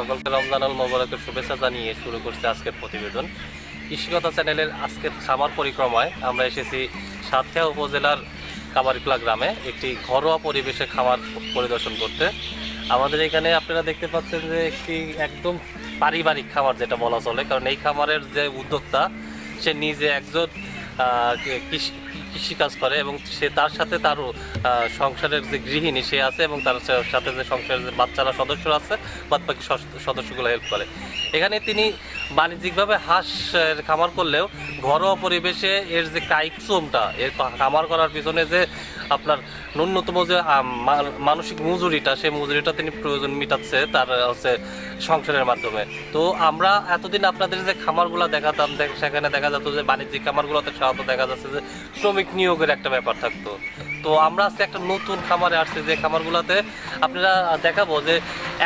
সকলকে রমজানুল মোবারকের শুভেচ্ছা জানিয়ে শুরু করছে আজকের প্রতিবেদন। কৃষিকথা চ্যানেলের আজকের খামার পরিক্রমায় আমরা এসেছি সাতক্ষীরা উপজেলার কামারিখোলা গ্রামে একটি ঘরোয়া পরিবেশে খামার পরিদর্শন করতে। আমাদের এখানে আপনারা দেখতে পাচ্ছেন যে একটি একদম পারিবারিক খামার যেটা বলা চলে, কারণ এই খামারের যে উদ্যোক্তা সে নিজে একজন কৃষিকাজ করে এবং সে তার সাথে তারও সংসারের যে গৃহিণী সে আছে এবং তার সাথে যে সংসারের যে বাচ্চারা সদস্যরা আছে বাদ বাকি সদস্যগুলো হেল্প করে। এখানে তিনি বাণিজ্যিকভাবে হাঁসের খামার করলেও ঘরোয়া পরিবেশে এর যে কায়িক শ্রমটা, এর খামার করার পিছনে যে আপনার ন্যূনতম যে মানসিক মজুরিটা, সেই মজুরিটা তিনি প্রয়োজন মেটাচ্ছে তার হচ্ছে সংসারের মাধ্যমে। তো আমরা এতদিন আপনাদের যে খামারগুলো দেখাতাম, সেখানে দেখা যেত যে বাণিজ্যিক খামারগুলোতে সাধারণত দেখা যাচ্ছে যে শ্রমিক নিয়োগের একটা ব্যাপার থাকতো। তো আমরা আজকে একটা নতুন খামারে আসছি যে খামারগুলোতে আপনারা দেখাবো যে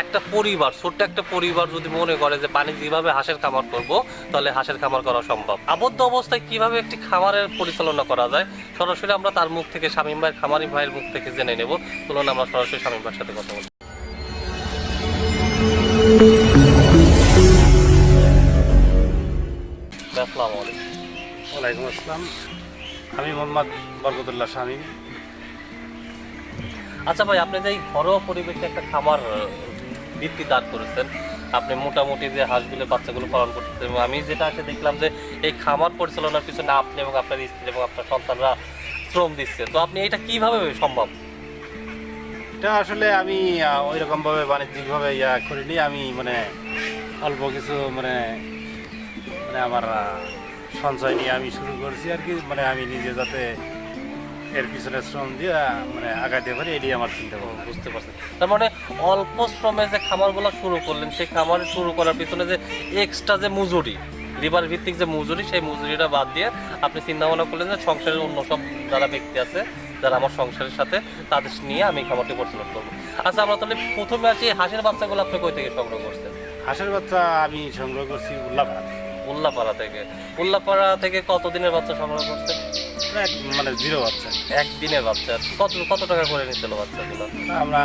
একটা পরিবার, ছোট্ট একটা পরিবার যদি মনে করে যে বাণিজ্যিকভাবে হাঁসের খামার করব, তাহলে হাঁসের খামার করা সম্ভব। আবদ্ধ অবস্থায় কিভাবে একটি খামারের পরিচালনা করা যায় সরাসরি আমরা তার মুখ থেকে, শামীম ভাই খামারি ভাইয়ের মুখ থেকে জেনে নেব। চলুন আমরা সরাসরি শামীম ভাইয়ের সাথে কথা বলি। আসসালামু আলাইকুম। ওয়ালাইকুম আসসালাম। আমি মোহাম্মদ বরকতুল্লাহ শামীম। আচ্ছা ভাই, আপনি যে এই ঘরোয়া পরিবেশে একটা খামার ভিত্তি দাঁড় করেছেন, আপনি মোটামুটি যে হাঁসগুলো বাচ্চাগুলো পালন করতেছেন, এবং আমি যেটা এসে দেখলাম যে এই খামার পরিচালনার পিছনে আপনি এবং আপনার স্ত্রী এবং আপনার সন্তানরা শ্রম দিচ্ছে, তো আপনি এটা কিভাবে সম্ভব? এটা আসলে আমি ওই রকমভাবে বাণিজ্যিকভাবে করিনি। আমি অল্প কিছু আমার সঞ্চয় নিয়ে আমি শুরু করছি আর কি। আমি নিজে যাতে এর পিছনে শ্রম দিয়ে আগাইতে পারি, এটি আমার চিন্তা ভাবনা। বুঝতে পারছেন, তার মানে অল্প শ্রমে যে খামারগুলো শুরু করলেন, সেই খামার শুরু করার পিছনে যে এক্সট্রা যে মজুরি, লিভার ভিত্তিক যে মজুরি, সেই মজুরিটা বাদ দিয়ে আপনি চিন্তা ভাবনা করলেন যে সংসারের অন্য সব যারা ব্যক্তি আছে, যারা আমার সংসারের সাথে, তাদের নিয়ে আমি খামারটি পরিচালনা করবো। আচ্ছা, আমরা তাহলে প্রথমে আসি, হাঁসের বাচ্চাগুলো আপনি কই থেকে সংগ্রহ করছেন? হাঁসের বাচ্চা আমি সংগ্রহ করছি উল্লাপাড়া থেকে। উল্লাপাড়া থেকে কতদিনের বাচ্চা সংগ্রহ করছেন? জিরো বাচ্চা, একদিনের বাচ্চা। কত টাকা করে নিচ্ছিল বাচ্চাগুলো?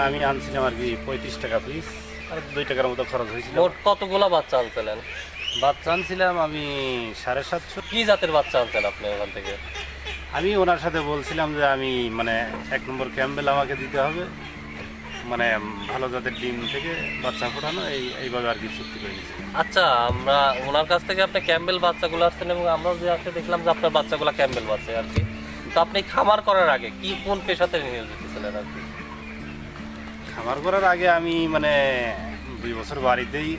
আমি আনছিলাম আর কি 35 টাকা পিস, আর 2 টাকার মতো খরচ হয়েছিল। মোট কতগুলো বাচ্চা আনছিলেন? বাচ্চা আনছিলাম আমি 750। কি জাতের বাচ্চা আনছেন আপনি ওখান থেকে? আমি ওনার সাথে বলছিলাম যে আমি 1 নম্বর ক্যাম্বেল আমাকে দিতে হবে, ভালো জাতের ডিম থেকে বাচ্চা ফোটানো, এইভাবে আর কি চুক্তি করে নিচ্ছি। আচ্ছা, আমরা ওনার কাছ থেকে আপনি ক্যাম্বেল বাচ্চাগুলো আসছেন এবং আমরা যে আসলে দেখলাম যে আপনার বাচ্চাগুলো ক্যাম্বেল বাচ্চা আর কি। তো আপনি খামার করার আগে কোন পেশাতে নিয়োজিত ছিলেন আর কি? খামার করার আগে আমি 2 বছর বাড়িতেই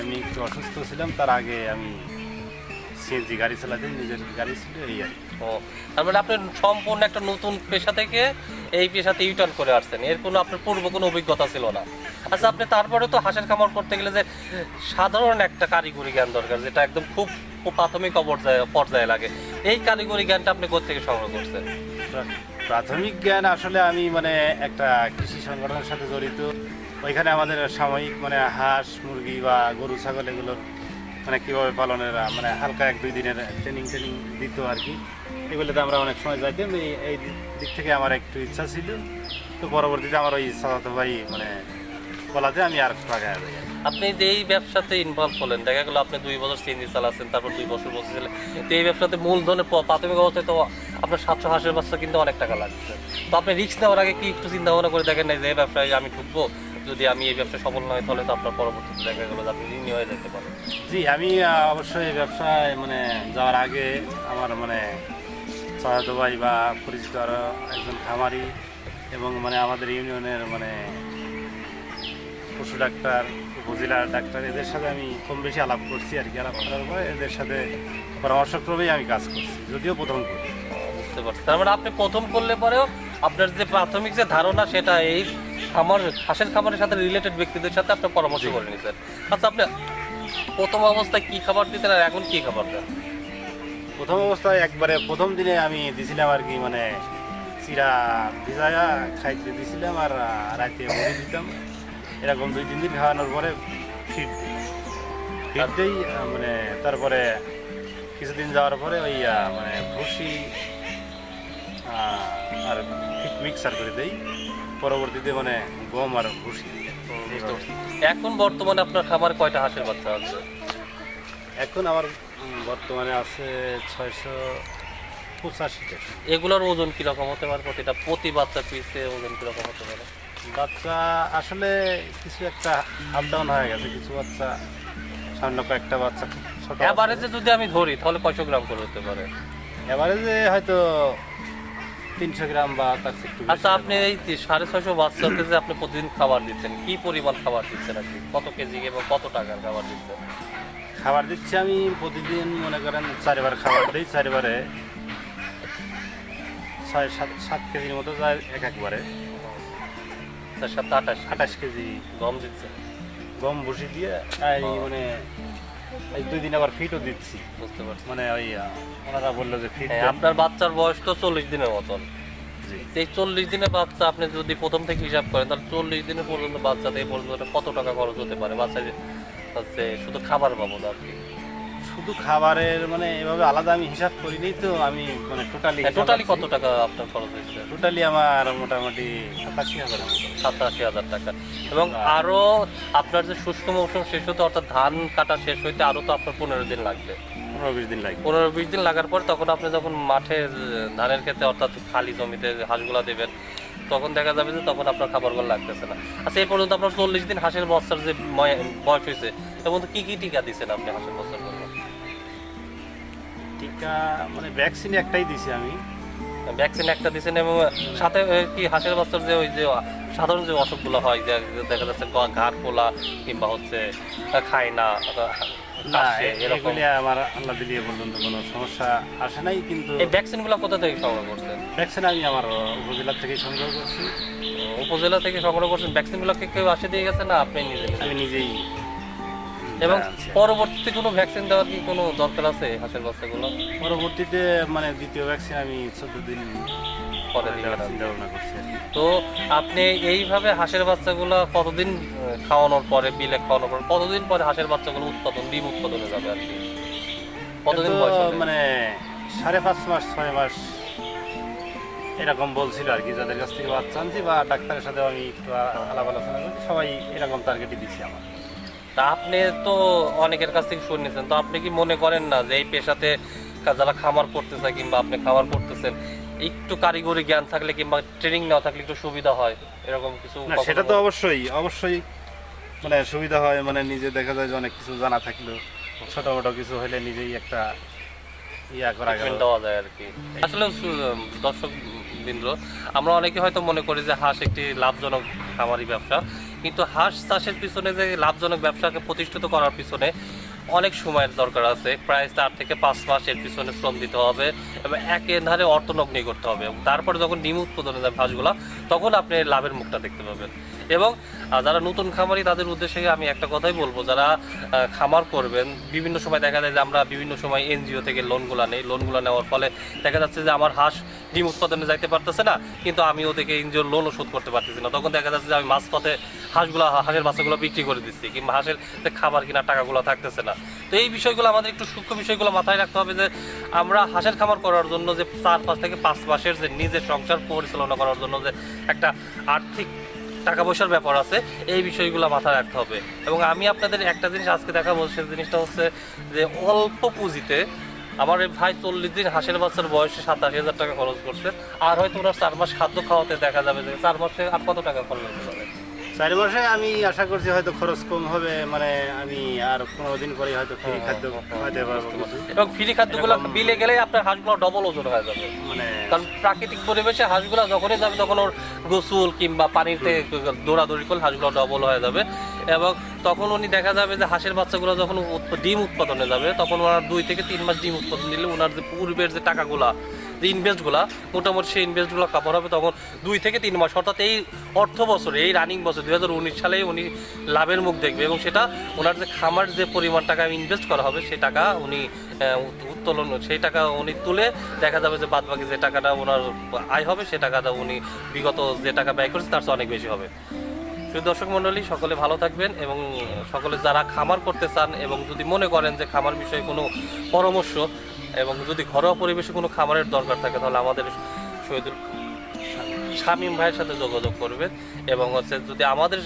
আমি একটু অসুস্থ ছিলাম। তার আগে আমি সিএনজি গাড়ি চালাতে, নিজের গাড়ি ছিল, এই আর কি। ও, তার মানে আপনি সম্পূর্ণ একটা নতুন পেশা থেকে এই পেশাতে ইউটার্ন করে আসছেন, এর কোনো আপনার পূর্ব কোনো অভিজ্ঞতা ছিল না। আচ্ছা, আপনি তারপরে তো হাঁসের খামার করতে গেলে যে সাধারণ একটা কারিগরি জ্ঞান দরকার, যেটা একদম খুব প্রাথমিক পর্যায়ে লাগে, এই কারিগরি জ্ঞানটা আপনি কোথা থেকে সংগ্রহ করছেন? প্রাথমিক জ্ঞান আসলে আমি একটা কৃষি সংগঠনের সাথে জড়িত। ওইখানে আমাদের সাময়িক হাঁস, মুরগি বা গরু, ছাগল এগুলোর কীভাবে পালনের হালকা 1-2 দিনের ট্রেনিং দিত আর কি। এগুলোতে আমরা অনেক সময় যাইতাম। এই দিক থেকে আমার একটু ইচ্ছা ছিল। তো পরবর্তীতে আমার ওই ইচ্ছা ভাই বলাতে আমি আর আগে যাই। আপনি যে এই ব্যবসাতে ইনভলভ হলেন, দেখা গেলো আপনি 2 বছর সিএনজি চালাচ্ছেন, তারপর 2 বছর বসেছিলেন, তো এই ব্যবসাতে মূলধনের প্রাথমিক অবস্থায় তো আপনার 700 হাঁসের বাচ্চা কিন্তু অনেক টাকা লাগছে। তো আপনি রিস্ক নেওয়ার আগে কি একটু চিন্তা ভাবনা করে দেখেন না যে এই ব্যবসায় আমি ঢুকবো, যদি আমি এই ব্যবসায় সফল নয় তাহলে তো আপনার পরবর্তীতে দেখা গেলো যে আপনি ঋণী হয়ে যেতে পারেন? জি, আমি অবশ্যই এই ব্যবসায় যাওয়ার আগে আমার সহায়তা ভাই বা পরিচিত আরও একজন খামারি এবং আমাদের ইউনিয়নের পশু ডাক্তার, উপজেলার ডাক্তার, এদের সাথে আমি কম বেশি আলাপ করছি আর কি। আলাপ করার পরে এদের সাথে পরামর্শক্রমেই আমি কাজ করছি, যদিও প্রথম করি। বুঝতে পারছি, তার মানে আপনি প্রথম করলে পরেও আপনার যে প্রাথমিক যে ধারণা, সেটা এই হাঁসের খামারের সাথে রিলেটেড ব্যক্তিদের সাথে আপনি পরামর্শ করে নিতেন। আচ্ছা, আপনি প্রথম অবস্থায় কি খাবার দিতেন আর এখন কি খাবার দেন? প্রথম অবস্থায় একবারে প্রথম দিনে আমি দিছিলাম আর কি চিরা ভিজায়া খাইতে দিছিলাম, আর রাতে মুড়ি দিতাম। এরকম 2-3 দিন খাওয়ানোর পরে ফিড দিই। তারপরে কিছুদিন যাওয়ার পরে ওই ভুসি আর ফিড মিক্সার করে দেই। পরবর্তীতে গম আর ভুসি। বুঝতে পারছি। এখন বর্তমানে আপনার খামারে কয়টা হাঁসের বাচ্চা আছে? এখন আমার বর্তমানে আছে 685টা। এগুলোর ওজন কিরকম হতে পারে? প্রতি বাচ্চা পিসে ওজন কিরকম হতে পারে? বাচ্চা আসলে কিছু একটা আপ ডাউন হয়ে গেছে, কিছু বাচ্চা সামান্য কয়েকটা বাচ্চা খুব ছোট। এভারেজে যদি আমি ধরি তাহলে কয়শো গ্রাম করে হতে পারে? এভারেজে হয়তো 300 গ্রাম বা তার চেয়ে একটু বেশি। আচ্ছা, আপনি এই 650 বাচ্চাকে যে আপনি প্রতিদিন খাবার দিচ্ছেন, কি পরিমাণ খাবার দিচ্ছেন আর কি? কত কেজি এবং কত টাকার খাবার দিচ্ছেন? খাবার দিচ্ছি আমি প্রতিদিন মনে করেন 4বার খাবার দিই, 4বারে 6-7 কেজির মতো যায় একবারে। 7-28 28 কেজি গম দিচ্ছেন? গম ভুসি দিয়ে এই মানে এই 2 দিন আবার ফিটও দিচ্ছি। বুঝতে পারছি। মানে ওই ওনারা বললো যে ফিট হ্যাঁ, আপনার বাচ্চার বয়স তো 40 দিনের মতন। জি। এই 40 দিনের বাচ্চা আপনি যদি প্রথম থেকে হিসাব করেন তাহলে 40 দিনের পর্যন্ত বাচ্চা থেকে পর্যন্ত কত টাকা খরচ হতে পারে বাচ্চা হচ্ছে শুধু খাবার বাবদ আর কি? শুধু খাবারের মানে এভাবে আলাদা আমি হিসাব করিনি তো, আমি মানে টোটালি কত টাকা আপনার খরচ হয়েছে? টোটালি আমার মোটামুটি 87,000 মতো। 87,000 টাকা। এবং আরো আপনার যে শুষ্ক মৌসুম শেষ হতে অর্থাৎ ধান কাটা শেষ হইতে আরো তো আপনার 15 দিন লাগবে। 15-20 দিন লাগবে। 15-20 দিন লাগার পর তখন আপনি যখন মাঠে ধানের ক্ষেত্রে অর্থাৎ খালি জমিতে হাঁসগুলা দেবেন, তখন দেখা যাবে যে তখন আপনার খাবারগুলো লাগতেছে না। আচ্ছা, এই পর্যন্ত আপনার 40 দিন হাঁসের বাচ্চার যে বয়স হয়েছে এবং কি কি টিকা দিচ্ছেন আপনি হাঁসের বাচ্চার জন্য? টিকা মানে ভ্যাকসিন একটাই দিছি আমি। ভ্যাকসিন একটা দিচ্ছেন এবং সাথে কি হাঁসের বাচ্চার যে ওই যে সাধারণ যে অসুখগুলো হয় যে দেখা যাচ্ছে ঘাড় ফোলা কিংবা হচ্ছে খায় না না, কাশে, এরকম এগুলি আমার আল্লাহ দিলিয়ে পর্যন্ত কোনো সমস্যা আসে নাই, কিন্তু এই ভ্যাকসিনগুলো কোথা থেকে সংগ্রহ করছেন? ভ্যাকসিন আমি আমার উপজেলা থেকেই সংগ্রহ করছি। উপজেলা থেকে সংগ্রহ করছেন। ভ্যাকসিনগুলোকে কেউ আসে দিয়ে গেছে না আপনি নিজে নিজে? আমি নিজেই এবং আনছি। পরবর্তীতে কোনো ভ্যাকসিন দেওয়ার কি কোনো দরকার আছে হাঁসের বাচ্চাগুলো? পরবর্তীতে মানে দ্বিতীয় ভ্যাকসিন আমি 14 দিন পরে পরে দিয়ে দেওয়ার দেন। চিন্তা ভাবনা করছি আর কি। তো আপনি এইভাবে হাঁসের বাচ্চাগুলো কতদিন খাওয়ানোর পরে, বিলে খাওয়ানোর পরে কতদিন পরে হাঁসের বাচ্চাগুলো ডিম উৎপাদনে যাবে আর কি? কতদিন এতো বয়স হবে? মানে 5.5 মাস 6 মাস এরকম বলছিল আর কি, যাদের কাছ থেকে বাচ্চা আনছি বা ডাক্তারের সাথে আমি একটু আলাপ আলোচনা করছি, সবাই এরকম টার্গেটই দিচ্ছি আমার। তা আপনি তো অনেকের কাছ থেকে শুনেছেন, তো আপনি কি মনে করেন না যে এই পেশাতে যারা খামার করতে চায় কিংবা আপনি খামার করতেছেন, একটু কারিগরি জ্ঞান থাকলে কিংবা ট্রেনিং নেওয়া থাকলে একটু সুবিধা হয়, এরকম কিছু? না, সেটা তো অবশ্যই অবশ্যই মানে সুবিধা হয়, মানে নিজে দেখা যায় যে অনেক কিছু জানা থাকলেও ছোটখাটো কিছু হলে নিজেই একটা ইয়া করা গেল। ট্রিটমেন্ট দেওয়া যায় আর কি। আসলে দর্শক বিন্দু, আমরা অনেকে হয়তো মনে করি যে হাঁস একটি লাভজনক খামারি ব্যবসা, কিন্তু হাঁস চাষের পিছনে যে লাভজনক ব্যবসাকে প্রতিষ্ঠিত করার পিছনে অনেক সময়ের দরকার আছে। প্রায় 4 থেকে 5 মাস এর পিছনে শ্রম দিতে হবে এবং একেধারে অর্থলগ্নি করতে হবে, এবং তারপরে যখন ডিম উৎপাদনে যায় হাঁসগুলো, তখন আপনি লাভের মুখটা দেখতে পাবেন। এবং যারা নতুন খামারি তাদের উদ্দেশ্যে আমি একটা কথাই বলবো, যারা খামার করবেন, বিভিন্ন সময় দেখা যায় যে আমরা বিভিন্ন সময় এনজিও থেকে লোনগুলো নেই, লোনগুলো নেওয়ার ফলে দেখা যাচ্ছে যে আমার হাঁস ডিম উৎপাদনে যাইতে পারতেছে না, কিন্তু আমি ওদেরকে এনজিওর লোনও শোধ করতে পারতেছি না। তখন দেখা যাচ্ছে যে আমি মাঝপথে হাঁসের বাচ্চাগুলো বিক্রি করে দিচ্ছি, কিংবা হাঁসের যে খাবার কেনার টাকাগুলো থাকতেছে না। তো এই বিষয়গুলো আমাদের একটু সূক্ষ্ম বিষয়গুলো মাথায় রাখতে হবে যে আমরা হাঁসের খামার করার জন্য যে 4 থেকে 5 মাসের যে নিজের সংসার পরিচালনা করার জন্য যে একটা আর্থিক টাকা পয়সার ব্যাপার আছে, এই বিষয়গুলো মাথায় রাখতে হবে। এবং আমি আপনাদের একটা জিনিস আজকে দেখাবো, সেই জিনিসটা হচ্ছে যে অল্প পুঁজিতে আমার এই ভাই 40 দিন হাঁসের বাচ্চার বয়সে 87,000 টাকা খরচ করছে, আর হয়তো ওনার 4 মাস খাদ্য খাওয়াতে দেখা যাবে যে 4 মাসে আর কত টাকা খরচ হতে পারে? 4 মাসে আমি আশা করছি হয়তো খরচ কম হবে, মানে আমি আর 15 দিন পরে হয়তো ফ্রি খাদ্য খাইতে পারবো কিছু। এবং ফ্রি খাদ্যগুলো বিলে গেলে আপনার হাঁসগুলো ডবল ওজন হয়ে যাবে। মানে কারণ প্রাকৃতিক পরিবেশে হাঁসগুলো যখনই যাবে তখন ওর গোসল কিংবা পানিতে দৌড়াদৌড়ি করলে হাঁসগুলো ডবল হয়ে যাবে, এবং তখন উনি দেখা যাবে যে হাঁসের বাচ্চাগুলো যখন ডিম উৎপাদনে যাবে, তখন ওনার 2 থেকে 3 মাস ডিম উৎপাদন দিলে ওনার যে পূর্বের যে টাকাগুলা, যে ইনভেস্টগুলো, মোটামুটি সেই ইনভেস্টগুলো কাভার হবে তখন 2 থেকে 3 মাস, অর্থাৎ এই অর্থ বছরে, এই রানিং বছর 2019 সালেই উনি লাভের মুখ দেখবে, এবং সেটা ওনার যে খামার যে পরিমাণ টাকা ইনভেস্ট করা হবে সেই টাকা উনি উত্তোলন, সেই টাকা উনি তুলে দেখা যাবে যে বাদবাকি যে টাকাটা ওনার আয় হবে সে টাকাটা উনি বিগত যে টাকা ব্যয় করেছে তার চেয়ে অনেক বেশি হবে। দর্শক মণ্ডলী, সকলে ভালো থাকবেন, এবং সকলে যারা খামার করতে চান এবং যদি মনে করেন যে খামার বিষয়ে কোনো পরামর্শ এবং যদি ঘরোয়া পরিবেশে কোনো খামারের দরকার থাকে, তাহলে আমাদের শহীদুল শামীম ভাইয়ের সাথে যোগাযোগ করবেন। এবং হচ্ছে যদি আমাদের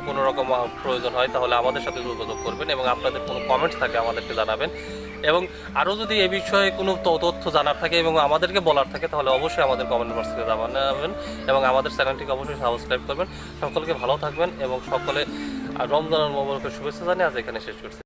কোনো রকম প্রয়োজন হয় তাহলে আমাদের সাথে যোগাযোগ করবেন এবং আপনাদের কোনো কমেন্টস থাকে আমাদেরকে জানাবেন। এবং আরও যদি এ বিষয়ে কোনো তথ্য জানার থাকে এবং আমাদেরকে বলার থাকে তাহলে অবশ্যই আমাদের কমেন্ট বক্সে জানাবেন এবং আমাদের চ্যানেলটিকে অবশ্যই সাবস্ক্রাইব করবেন। সকলকে ভালো থাকবেন এবং সকলে রমজানের মোবারকের শুভেচ্ছা জানিয়ে আজ এখানে শেষ করছি।